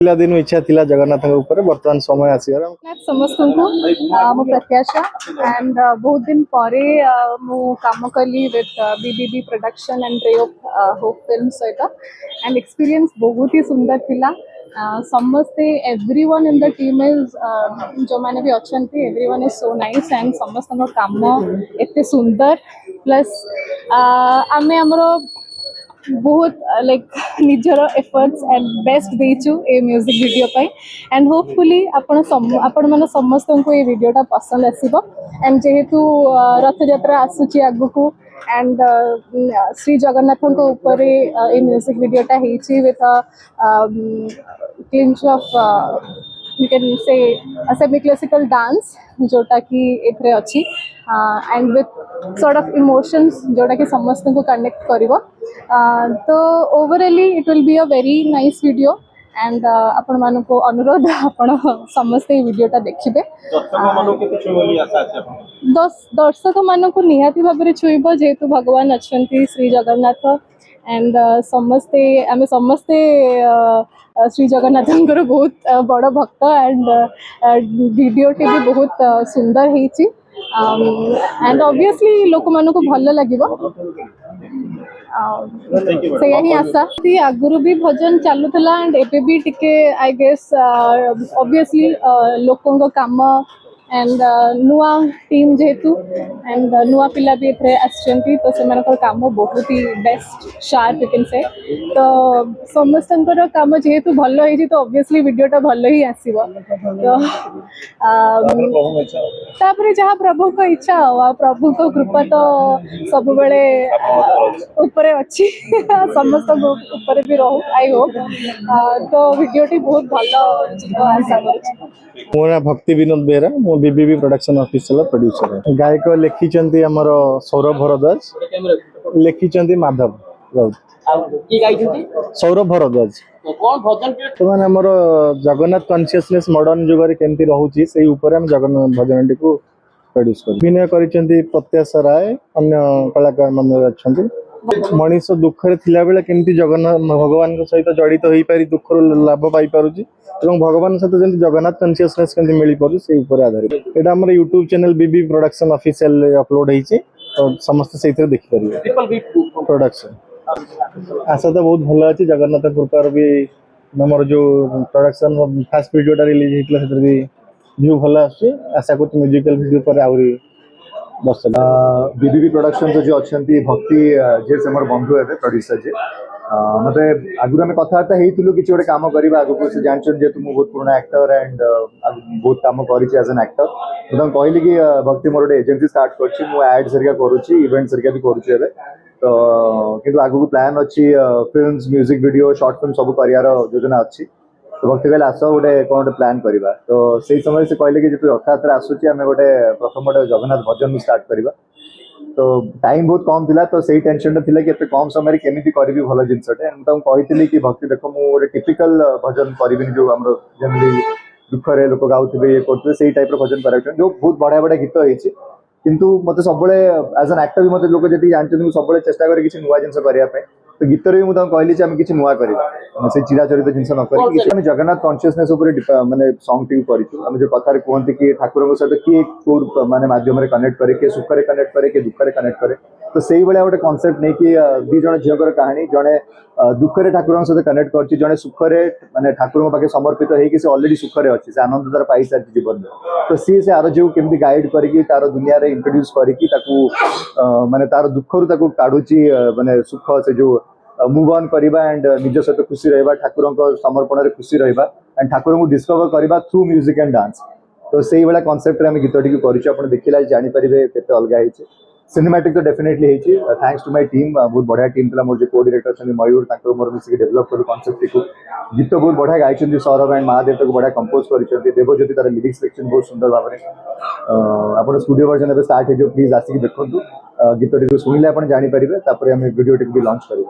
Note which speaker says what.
Speaker 1: पिला दिन इच्छा थिला जगन्नाथ ऊपर वर्तमान समय आसीगर
Speaker 2: समस्त को मो प्रत्याशा एंड बहुत दिन परे मु काम कली with BBB production and ray of hope film सहित एंड एक्सपीरियंस बहुत ही सुंदर थिला समस्ते everyone in the team is जो माने भी अच्छंती everyone is so nice and समस्त काम एते सुंदर प्लस आमे हमरो बहुत लाइक निजर एफर्ट्स एंड बेस्ट देचु ए म्यूजिक वीडियो पाई एंड होपफुली आपण माने समस्त को ये वीडियोटा पसंद आसीबो एंड जेहेतु रथ यात्रा आसुची आगु को एंड श्री जगन्नाथ को ऊपर ए म्यूजिक वीडियोटा हेची with clinch of you can say a semi classical dance जोटा कि एथरे अछि and with sort of emotions जोटा कि समस्त को कनेक्ट करिवो तो overall it will be a very nice video and आपण मानु को अनुरोध आपण समस्त ए वीडियोटा देखिबे दर्शक मानु को निहाती भाबरे छुइबो जेतु भगवान अछंती श्री जगन्नाथ एंड समस्ते आमे समस्ते श्री जगन्नाथ बहुत बड़ भक्त एंड वीडियो टी भी बहुत सुंदर हेची एंड ऑब्वियसली लोक मानु को भल लागिबो से यही आशा थी आगुरु भी भजन चालुला एंड एबे भी टिके आई गेस ऑब्वियसली लोकों को काम एंड नुआ टीम जेहेतु एंड नुआ पिला भी एथरे आछंती तो से मानकर काम बहुत ही best sharp you can say तो समस्तंकर काम जेहेतु भल होई तो ऑब्वियसली वीडियोटा भल ही आसीबो तो तापरे जहाँ प्रभु को इच्छा हो प्रभु को कृपा तो सब बेले ऊपर अच्छी समस्त ऊपर भी रहू आई होप तो वीडियोटी बहुत भल आशा कर
Speaker 1: मो ना भक्ति विनोद बेहरा मो बीबीबी प्रोडक्शन ऑफिशियल प्रोड्यूसर गायक लिखिचंती हमर सौरभ भरद्वाज लिखिचंती माधव राउत
Speaker 3: की गाइछंती
Speaker 1: सौरभ भरद्वाज
Speaker 3: कोन भजन
Speaker 1: तो माने हमर जगन्नाथ कॉन्शियसनेस मॉडर्न जुग रे केंती रहउची सेही ऊपर हम जगन्नाथ भजन को प्रोड्यूस कर विनय करिचंती प्रत्याशा राय अन्य कलाकार मन अछंती मनीष दुख रे थिला बेले केंती जगन्नाथ भगवान के सहित जड़ित होई पारी दुख लाभ पाई पारुची एवं भगवान सहित जेंती जगन्नाथ कॉन्शियसनेस केंती मिली पारु से ऊपर आधारित एटा हमर YouTube चैनल बीबी प्रोडक्शन ऑफिशियल अपलोड हेची तो समस्त सेहित देखि परिबे प्रोडक्शन आशा तो बहुत भल अच्छी जगन्नाथ कृपार भी हमर जो प्रोडक्शन फास्ट वीडियोटा रिलीज हेतला सेतर भी व्यू भल आसी आशा करते म्यूजिकल वीडियो पर आउरी बस
Speaker 4: बीबीबी प्रोडक्शन जो अच्छी भक्ति जे से मोर बंधु है प्रोड्यूसर जे मत आगुरी आम कथबार्ता होइथिलु किछि गोटे काम करबा आगु से जानछन जे तुम बहुत पुराना एक्टर एंड बहुत काम करिछि एज एन एक्टर तो कहली कि भक्ति मोर गोटे एजेंसी स्टार्ट करछि मु एड सरिका करूछि इवेंट सरिका भी करूछि एबे तो किंतु आगु प्लान अच्छी films music video short film सब करियार योजना अच्छी तो भक्ति कहले आस गोटे कौन गोटे प्लान करवा तो से समय से कहले कि जो रथयात्रा आसूची आम गोटे प्रथम गोटे जगन्नाथ भजन स्टार्ट करवा तो टाइम बहुत कम थिला तो सही टेंशन थिला कि एते कम समय केमिति करबी भलो जिंसटे हम कहितली कि भक्ति देखो मु गोटे टिपिकल भजन करबिनी जो हमरो जेमली दुख रे लोक गाउथिबे ये करथबे सेही टाइप रो भजन कराउछन जो बहुत बढ़िया बढ़िया गीत होइछि किंतु मते सबले एज एन एक्टर भी मते लोक जति जानछन मु सबले चेष्टा करे किछि नुवा जिंस करिया पे तो गीत रे मु कहली जे हम किछि नुवा करबा से चिराचरित जिंस न करी किछि हम जगन्नाथ कॉन्शियसनेस ऊपर माने सॉन्ग टी करिछु हम जो कथा रे कहंती कि ठाकुर को सहित कि कोर माने माध्यम रे कनेक्ट करे के सुख रे कनेक्ट करे के दुख रे कनेक्ट करे तो सेही बेले गोटे कांसेप्ट नै कि दी जण झियकर कहानी जणे दुख रे ठाकुर सहित कनेक्ट करछि जणे सुख रे माने ठाकुर पाके समर्पित हेकि से ऑलरेडी सुख रे अछि से आनंद दर पाई सार जीवन तो सी आरो जो केमती गाइड करिकि तार दुनिया रे इंट्रोड्यूस करिकि ताकू माने तार दुख रु ताकू काढुची माने सुख से जो मूव ऑन करवा एंड निज सहित खुशी रहा ठाकुर समर्पण में खुशी रहा एंड ठाकुर को डिस्कवर करवा थ्रू म्यूजिक एंड डांस तो से भाया कॉन्सेप्ट आम गीत टी कर देखिला जानीपारे केते अलग होती सिनेमैटिक तो डेफिनेटली होती थैंक्स टू माय टीम बहुत बढ़िया टीम था मोर जो को डायरेक्टर अच्छा मयूर मोर मिसिक डेभलप करूँ कॉन्सेप्ट को गीत बहुत बढ़िया गाई सौरभ एंड महादेव तक बढ़िया कंपोज कर देवज्योति तार लिरिक्स लिखिं बहुत सुंदर भाव में आप स्टूडियो वर्जन ए स्टार्ट हो प्लीज आसिक देखो गीत टी शुणिले आप जानीपारे वीडियो टी भी लॉन्च कर